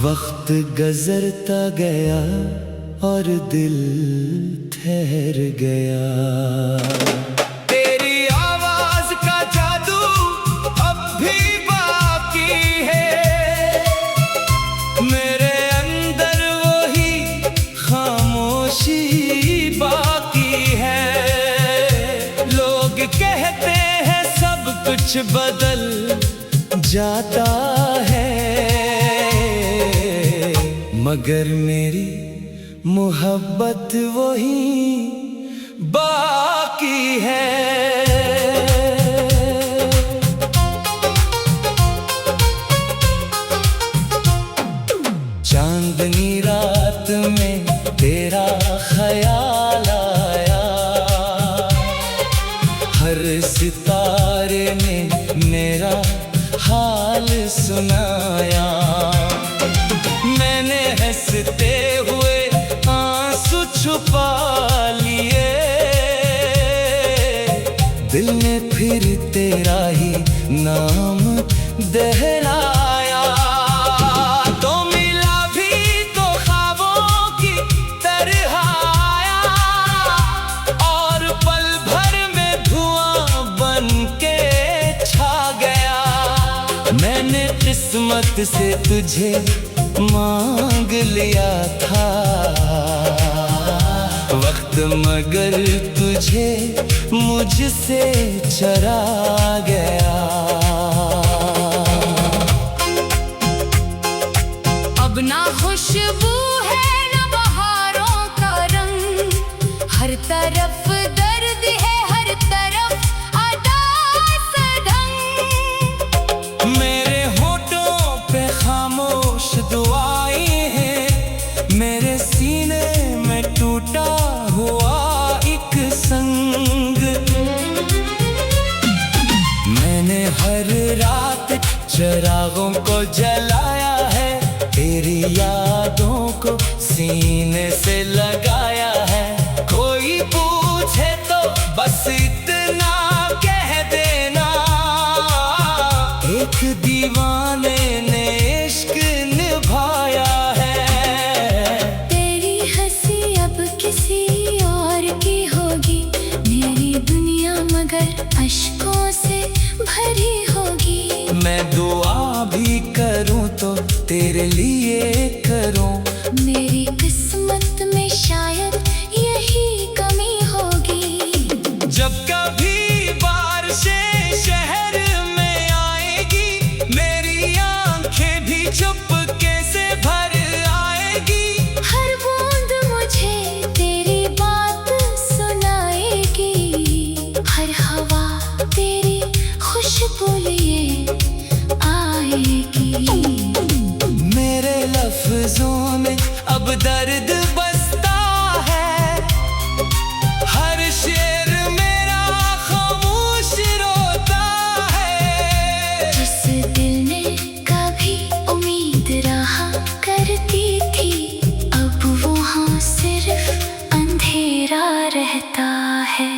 वक्त गुजरता गया और दिल ठहर गया। तेरी आवाज का जादू अब भी बाकी है, मेरे अंदर वही खामोशी बाकी है। लोग कहते हैं सब कुछ बदल जाता है, मगर मेरी मोहब्बत वही बाकी है। चांदनी रात में तेरा ख्याल आया, हर सितारे ने मेरा हाल सुनाया। मैंने हंसते हुए आंसू छुपा लिए, दिल ने फिर तेरा ही नाम दोहराया। तो मिला भी तो ख्वाबों की तरह आया, और पल भर में धुआं बन के छा गया। मैंने किस्मत से तुझे मांग लिया था वक्त, मगर तुझे मुझसे चरा गया। अब ना खुशबू है ना बहारों का रंग, हर तरफ दर्द है, हर तरफ अदास ढंग। मेरे होठों पे खामोश दुआएं हैं, मेरे सीने में टूटा हुआ एक संग। मैंने हर रात चिरागों को जलाया है, तेरी यादों को सीने से लगाया है। कोई पूछे तो बस इतना कह देना, एक दीवाने ने इश्क निभाया है। तेरी हंसी अब किसी और की होगी, मेरी दुनिया मगर अश्कों से भरी होगी। मैं दुआ भी करूं तो तेरे लिए करूं, मेरी किस्मत में शायद यही कमी होगी। जब कभी बारिशें शहर में आएगी, मेरी आंखें भी चुपके से भर आएगी। हर बूंद मुझे तेरी बात सुनाएगी, हर हवा तेरी खुशबू लिए आएगी। मेरे लफ्जों में अब दर्द बसता है, हर शेर मेरा खामोश रोता है। जिस दिल ने कभी उम्मीद रहा करती थी, अब वहाँ सिर्फ अंधेरा रहता है।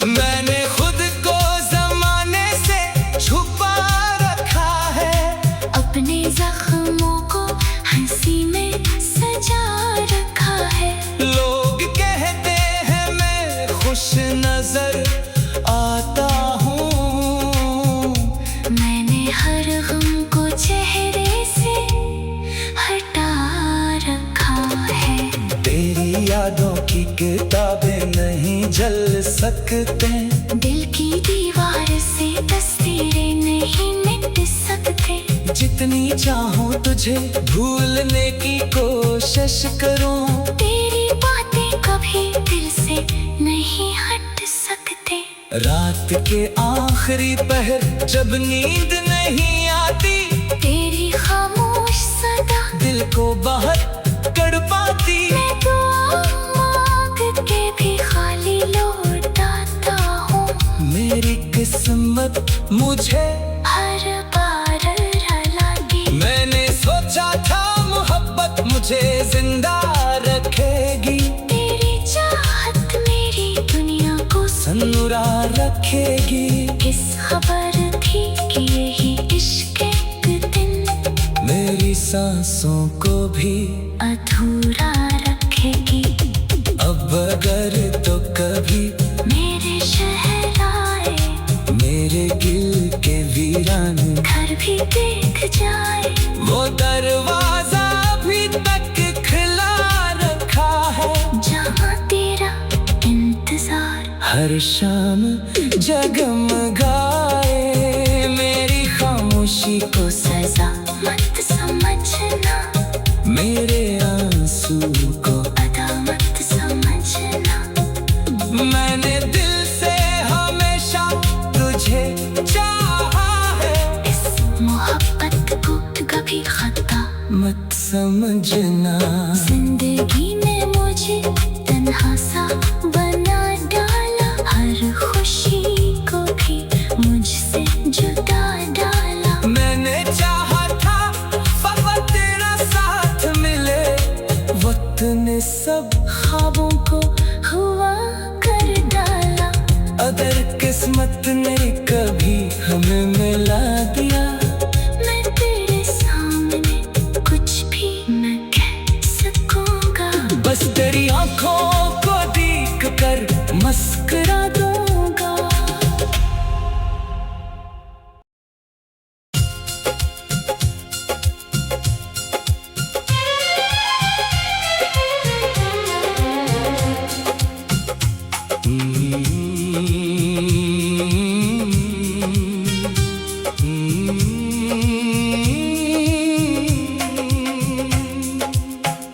मैंने खुद को जमाने से छुपा रखा है, अपने जख्मों को हंसी में सजा रखा है। लोग कहते हैं मैं खुश नजर आता हूँ, मैंने हर गम को चेहरे से हटा रखा है। तेरी यादों की किताबें नहीं जल सकते, दिल की दीवार से तस्वीरें नहीं मिट सकते। जितनी चाहूं तुझे भूलने की कोशिश करूं, तेरी बातें कभी दिल से नहीं हट सकते। रात के आखिरी पहर जब नींद नहीं आती, तेरी खामोश सदा दिल को बहुत तड़पाती। मैं दुआ मांग के भी खाली लौटाता हूँ, मेरी किस्मत मुझे हर बार रुलाती। मैंने सोचा था मोहब्बत मुझे जिंदा रखेगी, तेरी चाहत मेरी दुनिया को सनूरा रखेगी। किस खबर थी कि यही इश्क एक दिन मेरी मेरी सांसों को भी अधूरा रखेगी। अब अगर तो कभी मेरे शहर आए, मेरे दिल के वीरान घर भी देख जाए। वो दरवाजा अभी तक खुला रखा है, जहाँ तेरा इंतजार हर शाम जगमगाए। मेरी खामोशी को सजा मत समझना, मेरे आंसू को अदा मत समझना। मैंने दिल से हमेशा तुझे चाहा है, इस मोहब्बत को कभी खता मत समझना। जिंदगी ने मुझे तन्हा सा बना डाला, हर खुशी को भी मुझसे जुदा डाला। मैंने चाहा था फकत तेरा साथ मिले, वक्त ने सब ख्वाबों को हुआ कर डाला। अगर किस्मत ने कभी हमें मिला दिया, मैं तेरे सामने कुछ भी न कह सकूंगा, बस तेरी आंखों को देख कर मुस्कुरा दूंगा।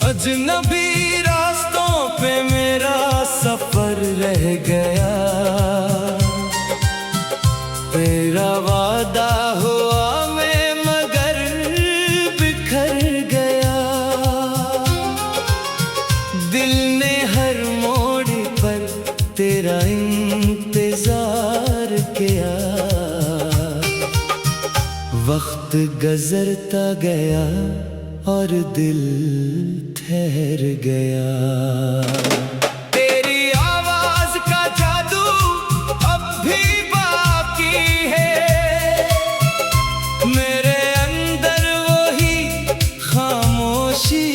अजनबी रास्तों पे मेरा सफर रह गया, तेरा वादा हुआ मैं मगर बिखर गया। दिल ने हर मोड़ पर तेरा इंतजार किया, वक्त गुजरता गया और दिल ठहर गया। तेरी आवाज का जादू अब भी बाकी है, मेरे अंदर वही खामोशी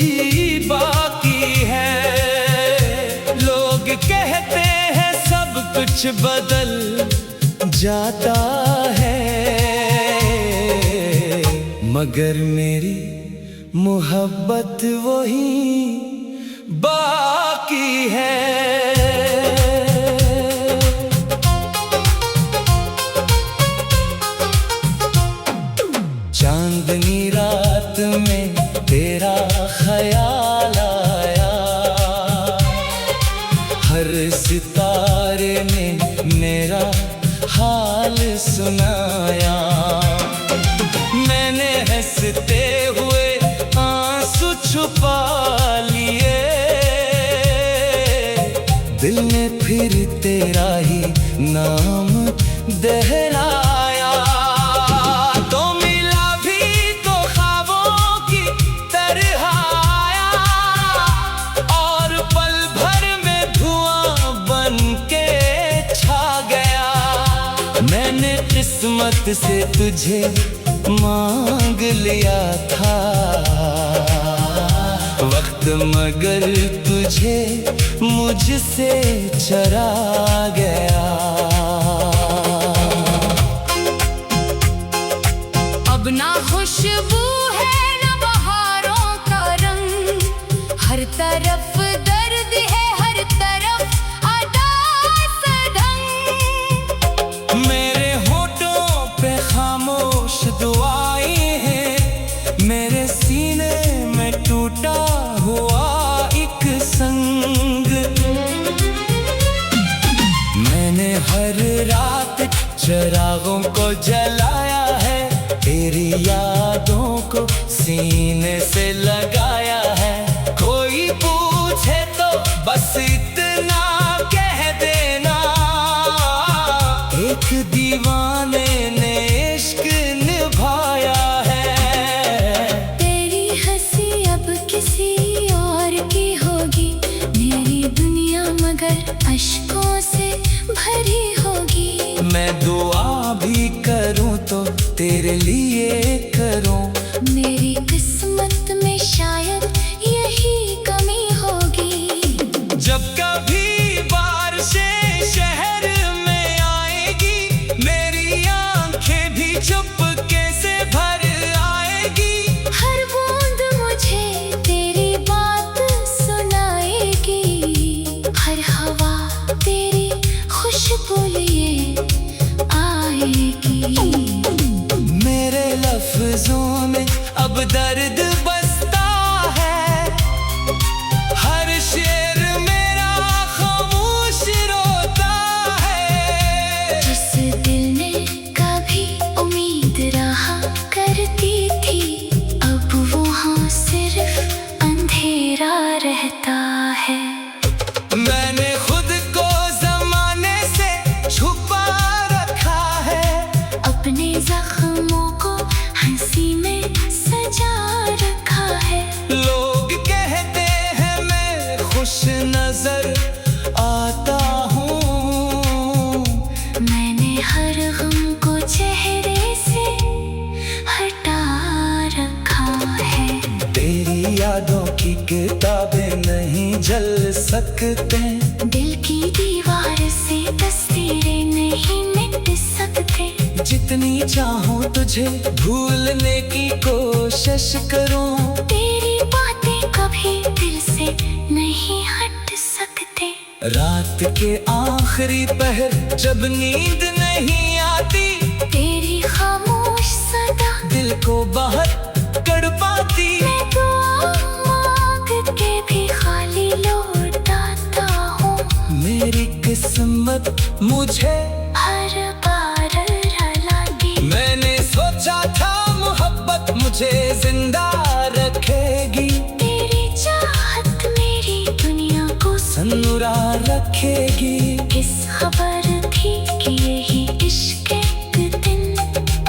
बाकी है। लोग कहते हैं सब कुछ बदल जाता है, मगर मेरी मोहब्बत वही बाकी है। चांदनी रात में तेरा ख्याल आया, हर सितारे ने मेरा हाल सुनाया। मैंने हंसते हुए आंसू छुपा लिए, दिल ने फिर तेरा ही नाम दोहराया। तो मिला भी तो ख्वाबों की तरह आया, और पल भर में धुआं बन के छा गया। मैंने किस्मत से तुझे मांग लिया था वक्त, मगर तुझे मुझसे चरा गया। अब ना खुशबू है ना बहारों का रंग, हर तरफ दर्द है, हर तरफ अदास ढंग। मेरे होठों पे खामोश दुआएं हैं, मेरे सीने में टूटा हुआ एक संग। मैंने हर रात चिरागों को जलाया है, तेरी यादों को सीने से लगाया है। कोई पूछे तो बस इतना कह देना, एक दीवाने ने इश्क निभाया है। तेरी हंसी अब किसी और की होगी, मेरी दुनिया मगर अश्कों से भरी होगी। मैं दुआ भी करूं तो तेरे लिए करूं, मेरी किस्मत शायद यही कमी होगी। जब कभी बारिशें शहर में आएगी, मेरी आंखें भी चुपके से भर आएगी। हर बूंद मुझे तेरी बात सुनाएगी, हर हवा तेरी खुशबू लिए आएगी। मेरे लफ्जों में अब दर्द बसता है, हर शेर मेरा खामोश रोता है। जिस दिल ने कभी उम्मीद रहा करती थी, अब वहाँ सिर्फ अंधेरा रहता है। मैंने खुद को जमाने से छुपा रखा है, अपने जख्मों को हंसी में सजा रखा है। लोग कहते हैं मैं खुश नजर आता हूँ, मैंने हर गम को चेहरे से हटा रखा है। तेरी यादों की किताबें नहीं जल सकते, दिल की दीवार से तस्वीरें नहीं मिट सकते। जितनी चाहूं तुझे भूलने की कोशिश करूं, तेरी बातें कभी दिल से नहीं हट सकते। रात के आखिरी पहर जब नींद नहीं आती, तेरी खामोश सदा दिल को बहुत तड़पाती। मैं दुआ मांग के भी खाली लौटाता हूँ, मेरी किस्मत मुझे हर बार रुलाती। मैंने सोचा था मोहब्बत मुझे जिंदा रखेगी, तेरी चाहत मेरी दुनिया को सन्नुरा रखेगी। किस खबर थी कि यही इश्क एक दिन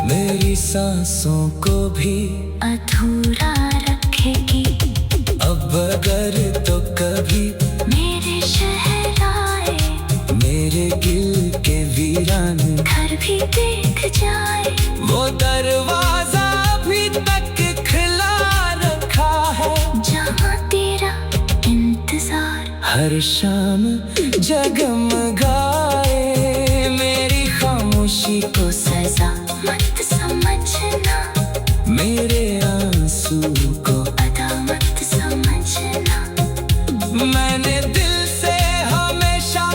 मेरी सांसों को भी अधूरा रखेगी। अब अगर तो कभी मेरे शहर आए, मेरे दिल के वीरान घर भी देख जाए, वो दरवाजा अभी तक खुला रखा है। जहाँ तेरा इंतजार हर शाम जगमगाए, मेरी खामोशी को सजा मत समझना, मेरे आंसू को अदा मत समझना। मैंने दिल से हमेशा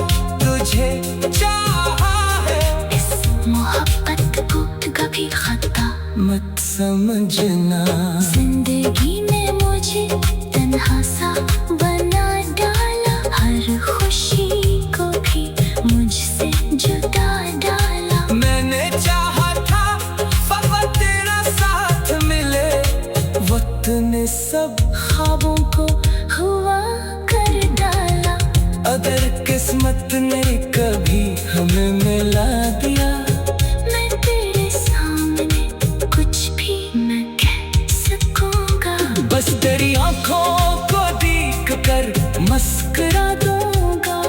तुझे चाहा है, इस मोहब्बत को कभी खता मत समझना। जिंदगी ने मुझे तन्हा सा बना डाला, हर खुशी को भी मुझसे जुदा डाला। मैंने चाहा था फकत तेरा साथ मिले, वक्त ने सब ख्वाबों को हुआ कर डाला। अगर किस्मत ने कभी हमें मिला दिया, मैं तेरे सामने कुछ भी न कह सकूंगा, बस तेरी आंखों को देख कर मुस्कुरा दूंगा।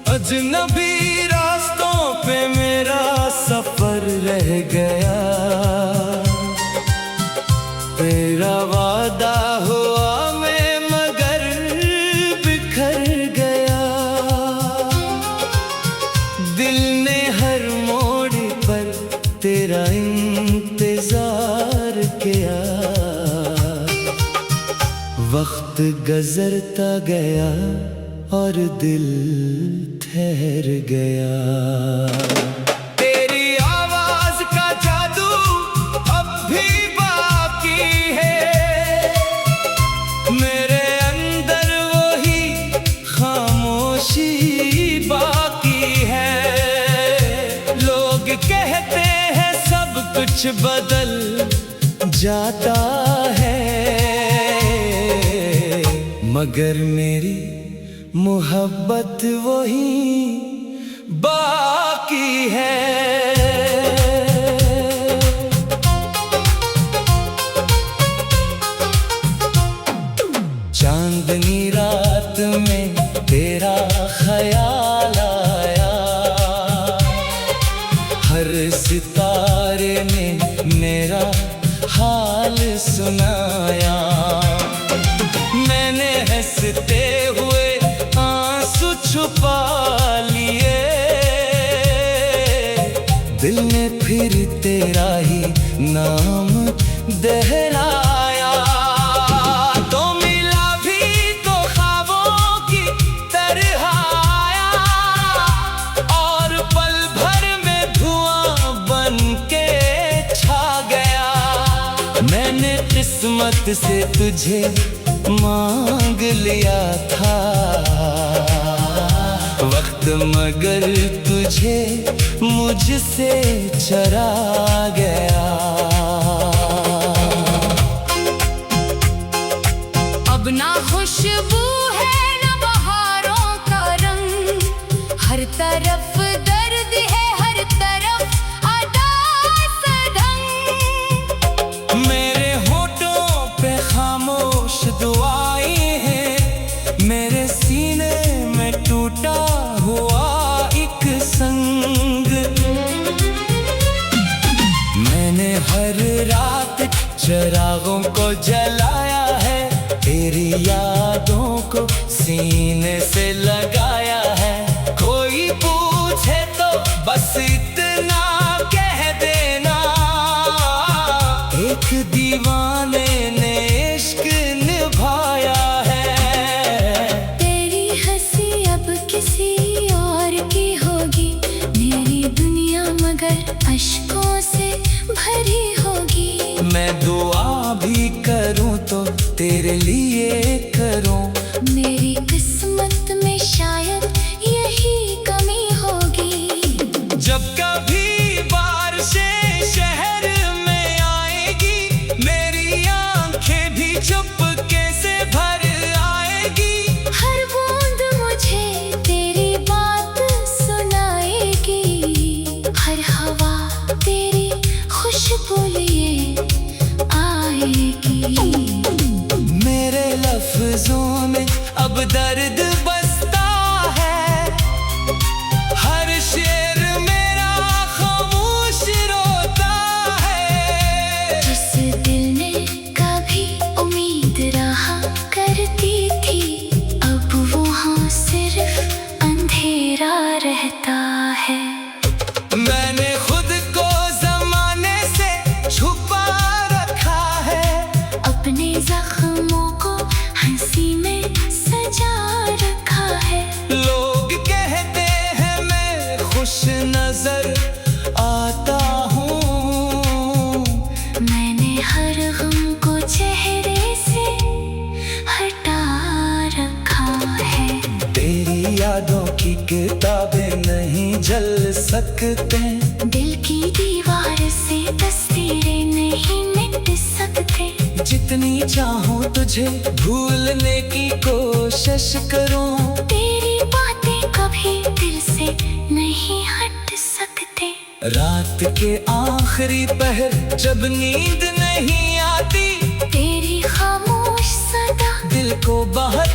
अजनबी रास्तों पे मेरा सफर रह गया, तेरा वादा हुआ मैं मगर बिखर गया। दिल ने हर मोड़ पर तेरा इंतजार किया, वक्त गुजरता गया और दिल ठहर गया। तेरी आवाज का जादू अब भी बाकी है, मेरे अंदर वही खामोशी बाकी है। लोग कहते हैं सब कुछ बदल जाता है, मगर मेरी मोहब्बत वही बाकी फिर तेरा ही नाम दोहराया। तो मिला भी तो ख्वाबों की तरह आया, और पल भर में धुआं बन के छा गया। मैंने किस्मत से तुझे मांग लिया था वक्त, मगर तुझे मुझसे चरा गया। अब ना खुशबू है ना बहारों का रंग, हर तरफ दर्द है, हर तरफ अदास ढंग। मेरे होठों पे खामोश दुआएं हैं, मेरे सीने में टूटा हुआ एक संग। मैंने हर रात चिरागों को जलाया है, तेरी यादों को सीने से लगाया है। कोई पूछे तो बस इतना कह देना, एक दीवाने ने इश्क निभाया है। तेरी हंसी अब किसी और की होगी, मेरी दुनिया मगर अश्कों से भरी होगी। मैं दुआ भी करूं तो तेरे लिए करूं, मेरी किस्मत में शायद यही कमी होगी। जब कभी बारिशें शहर में आएगी, मेरी आंखें भी चुपके से भर आएगी। हर बूंद मुझे तेरी बात सुनाएगी, हर हवा तेरी खुशबू लिए आएगी। मेरे लफ्जों में अब दर्द बसता है, हर शेर मेरा खामोश रोता है। जिस दिल ने कभी उम्मीद रहा करती थी, अब वहाँ सिर्फ अंधेरा रहता है। मैंने खुद को जमाने से छुपा रखा है, अपने जख्मों को हंसी में सजा रखा है। लोग कहते हैं मैं खुश नजर आता हूँ, मैंने हर गम को चेहरे से हटा रखा है। तेरी यादों की किताबें नहीं जल सकते, दिल की दीवार से तस्वीरें नहीं मिट सकते। जितनी चाहूं तुझे भूलने की कोशिश करूं, तेरी बातें कभी दिल से नहीं हट सकते। रात के आखिरी पहर जब नींद नहीं आती, तेरी खामोश सदा दिल को बहुत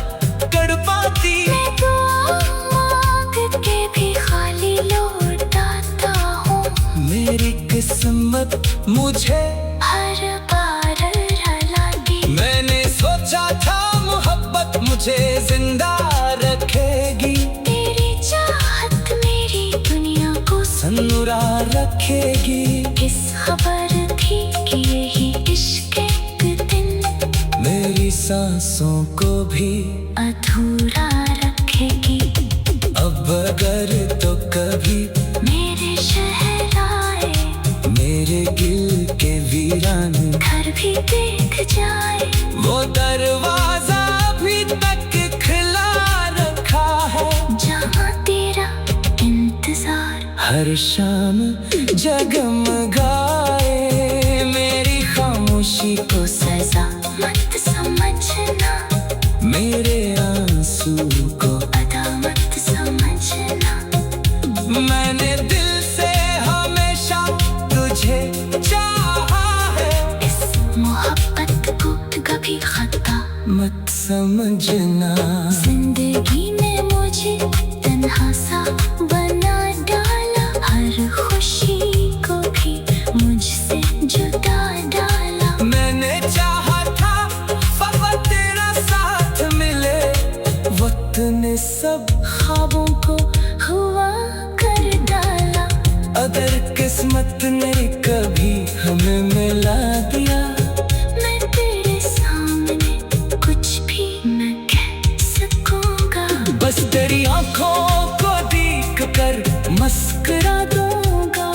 तड़पाती। मैं दुआ मांग के भी खाली लौटाता हूँ, मेरी किस्मत मुझे हर बार रुलाती। मैंने सोचा था मोहब्बत मुझे जिंदा रखेगी, तेरी चाहत मेरी दुनिया को सनूरा रखेगी। किस खबर थी कि यही इश्क एक दिन मेरी सांसों को भी अधूरा रखेगी। अब अगर तो कभी मेरे शहर आए, मेरे दिल के वीरान घर भी देख जाए, वो दरवाजा अभी तक खुला रखा है। जहाँ तेरा इंतजार हर शाम जगमगाए, मेरी खामोशी को सजा मत समझना, मेरे आंसू को अदा मत समझना। मैंने दिल से हमेशा तुझे चाहा है, इस मोहब्बत को कभी खता मत समझना। जिंदगी ने मुझे तन्हा सा बना डाला, हर खुशी को भी मुझसे जुदा डाला। मैंने चाहा था फकत तेरा साथ मिले, वक्त ने सब ख्वाबों को हुआ कर डाला। अगर किस्मत ने कर मस्करा दूंगा।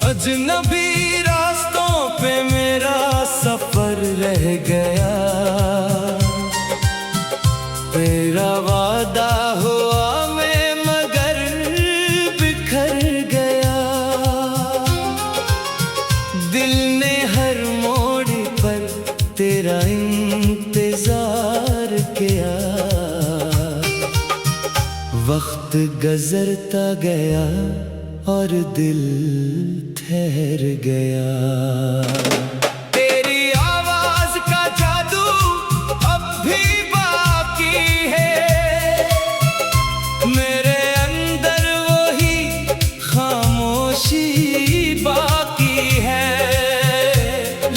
अजनबी रास्तों पे मेरा सफर रह गया, तेरा वादा हुआ मैं मगर बिखर गया। दिल ने हर मोड़ पर तेरा इंतजार किया, वक्त गुजरता गया और दिल ठहर गया। तेरी आवाज का जादू अब भी बाकी है, मेरे अंदर वही खामोशी बाकी है।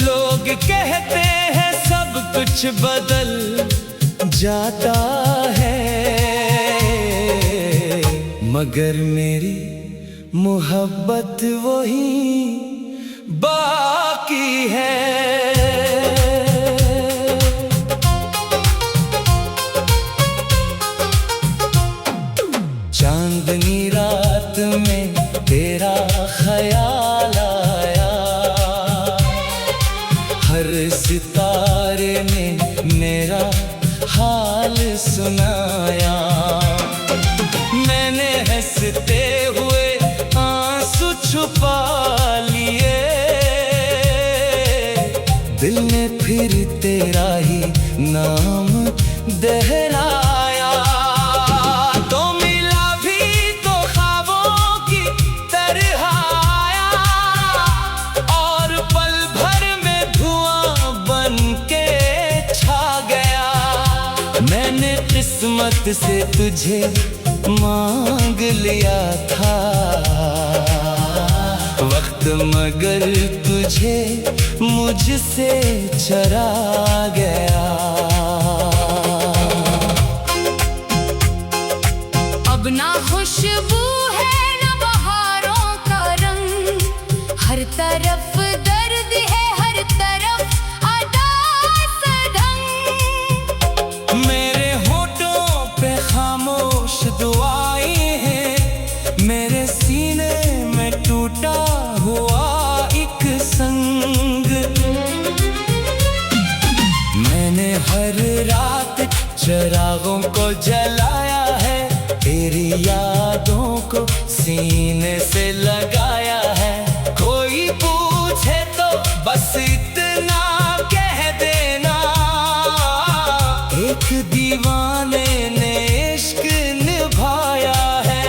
लोग कहते हैं सब कुछ बदल जाता है, मगर मेरी मोहब्बत वही बाकी है। चांदनी रात में तेरा ख्याल आया, हर सितारे ने मेरा हाल सुनाया। मैंने हंसते हुए आंसू छुपा लिए, दिल ने फिर तेरा ही नाम दोहराया। तो मिला भी तो ख्वाबों की तरह आया, और पल भर में धुआं बन के छा गया। मैंने किस्मत से तुझे मांग लिया था वक्त, मगर तुझे मुझसे चरा गया। अब ना खुशबू है ना बहारों का रंग, हर तरफ दर्द है हर तरफ अदास ढंग। मेरे होठों पे खामोश दुआएं हैं, मेरे सीने में टूटा हुआ एक संग। मैंने हर रात चिरागों को जलाया है, तेरी यादों को सीने से लगाया है। कोई पूछे तो बस इतना कह देना, एक दीवाने ने इश्क निभाया है।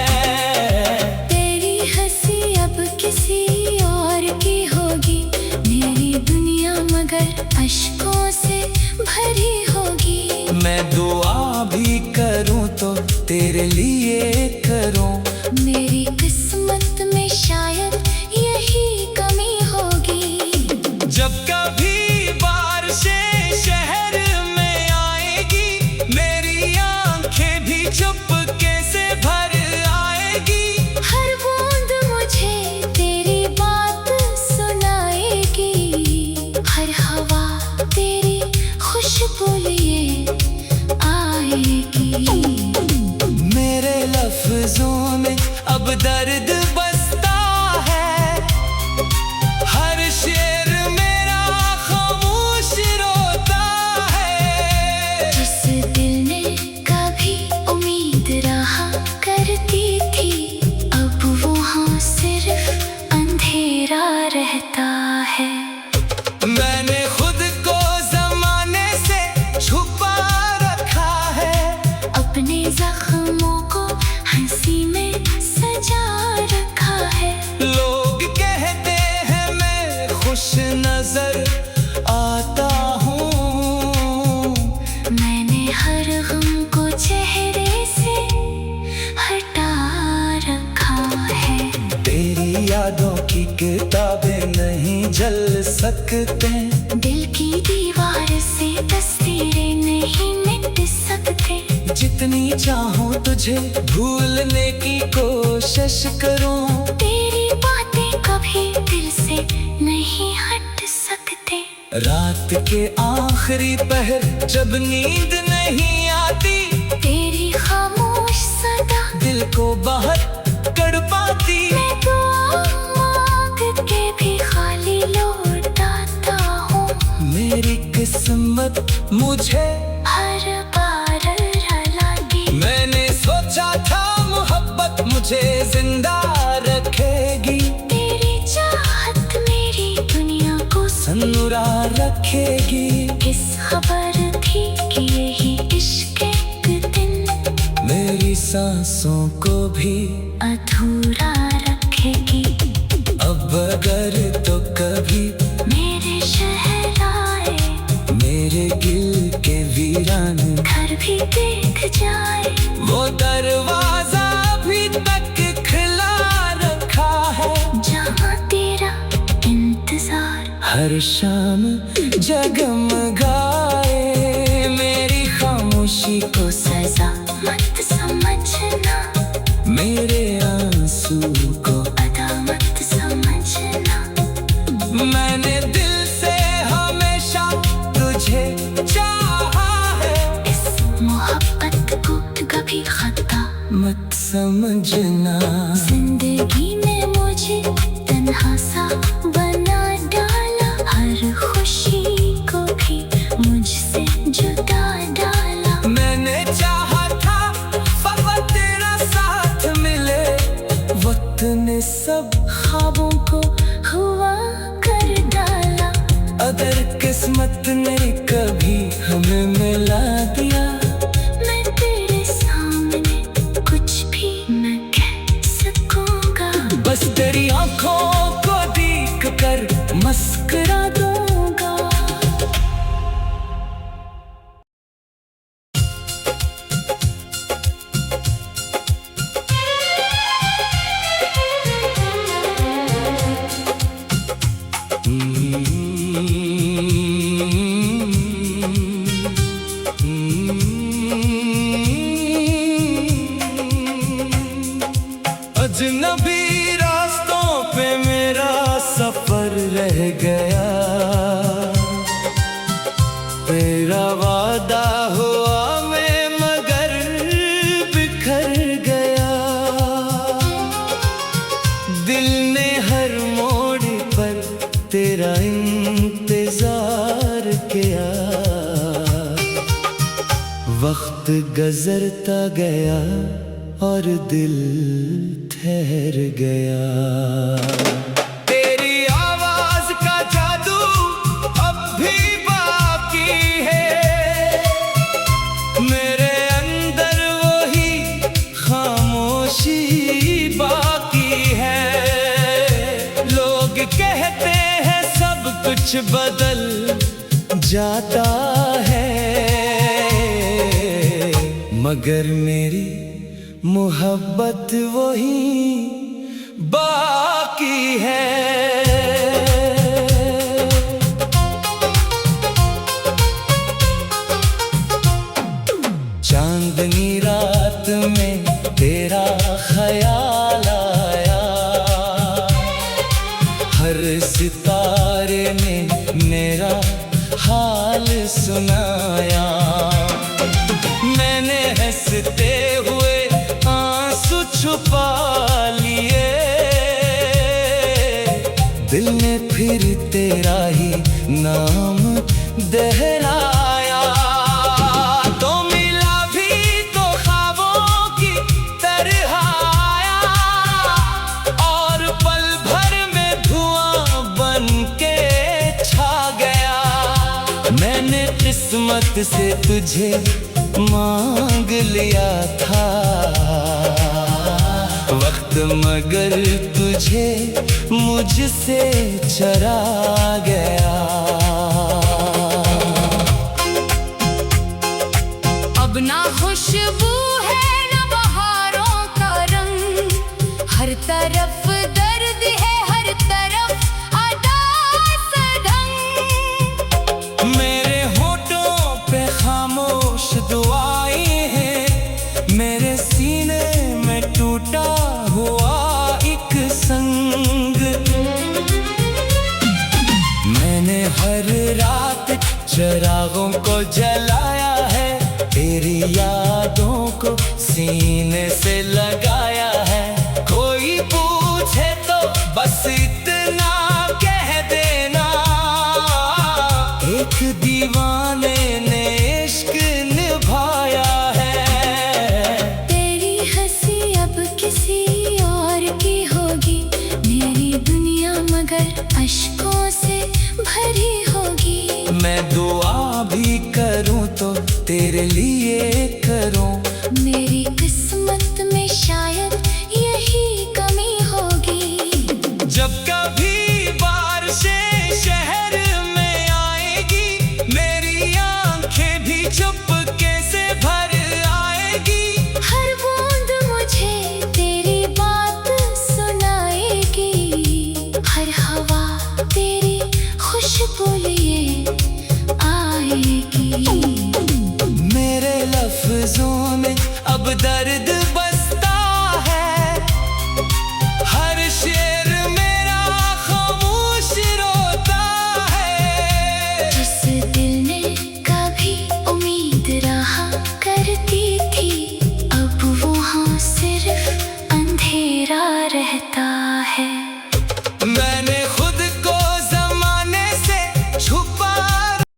तेरी हंसी अब किसी और की होगी, मेरी दुनिया मगर अश्कों से भरी होगी। मैं दुआ भी करूं तो तेरे लिए करूं, मेरी किस्मत में शायद यही कमी होगी। जब कभी बारिशें शहर में आएगी, मेरी आंखें भी चुपके से भर आएगी। हर बूंद मुझे तेरी बात सुनाएगी, हर हवा तेरी खुशबू लिए आएगी। मेरे लफ्जों में अब दर्द बसता है, हर शेर मेरा खामोश रोता है। जिस दिल ने कभी उम्मीद रहा करती थी, अब वहाँ सिर्फ अंधेरा रहता है। मैंने खुद को जमाने से छुपा रखा है, अपने जख्मों को हंसी में सजा की किताबें नहीं जल सकते, दिल की दीवार से तस्वीरें नहीं मिट सकते। जितनी चाहूं तुझे भूलने की कोशिश करूं, तेरी बातें कभी दिल से नहीं हट सकते। रात के आखिरी पहर जब नींद नहीं आती, तेरी खामोश सदा दिल को बहुत तड़पाती। मैं दुआ मांग के भी खाली लौटाता हूँ। मेरी किस्मत मुझे हर बार रुलाती। मैंने सोचा था मोहब्बत मुझे जिंदा रखेगी, तेरी चाहत मेरी दुनिया को सन्नुरा रखेगी। किस खबर थी कि यही इश्क एक दिन मेरी सांसों को भी अधूरा रखेगी। अब अगर तो कभी मेरे शहर आए, मेरे दिल के वीरान घर भी देख जाए, वो दरवाजा अभी तक खुला रखा है, जहाँ तेरा इंतजार हर शाम जगमगाए। मेरी खामोशी को सजा मत समझना, मेरे आंसू को अदा मत समझना। मैंने दिल से हमेशा तुझे चाहा है, इस मोहब्बत को कभी खता मत समझना। जिंदगी में मुझे तन्हा सा बना डाला, हर खुशी को भी मुझसे जुदा डाला। मैंने चाहा था फकत तेरा साथ मिले, वक्त ने सब ख्वाबों को हुआ कर डाला। अगर किस्मत ने कभी हमें मिला दिया, मैं तेरे सामने कुछ भी न कह सकूंगा, बस तेरी आंखों को देख कर मुस्कुरा दूंगा। अजनबी रास्तों पे मेरा सफर रह गया, तेरा वादा हुआ मैं मगर बिखर गया। दिल ने हर मोड़ पर तेरा इंतजार किया, वक्त गुजरता गया और दिल ठहर गया। तेरी आवाज का जादू अब भी बाकी है, मेरे अंदर वही खामोशी बाकी है। लोग कहते हैं सब कुछ बदल जाता है, मगर मेरी मोहब्बत वही बाकी है। चांदनी रात में तेरा ख्याल आया, हर सितारे ने मेरा हाल सुनाया। मैंने हंसते हुए आंसू छुपा लिए, दिल ने फिर तेरा ही नाम दोहराया। तो मिला भी तो ख्वाबों की तरह आया, और पल भर में धुआं बन के छा गया। मैंने किस्मत से तुझे मांग लिया था वक्त, मगर तुझे मुझसे चरा गया। अब ना खुशबू है ना बहारों का रंग, हर तरफ दर्द है, हर तरफ चिरागों को जलाया है, तेरी यादों को सीने से लगाया है। कोई पूछे तो बस इतना कह देना, एक दीवाने ने इश्क निभाया है। तेरी हंसी अब किसी और की होगी, मेरी दुनिया मगर अश्कों से भरी होगी। मैं दुआ भी करूं तो तेरे लिए करूं, मेरी किस्मत में शायद यही कमी होगी। जब कभी बारिशें शहर में आएगी, मेरी आंखें भी चुपके से भर आएगी। हर बूंद मुझे तेरी बात सुनाएगी, हर हवा तेरी खुशबू लिए आएगी। मेरे लफ्जों में अब दर्द बसता है, हर शेर मेरा खामोश रोता है। जिस दिल ने कभी उम्मीद रहा करती थी, अब वहाँ सिर्फ अंधेरा रहता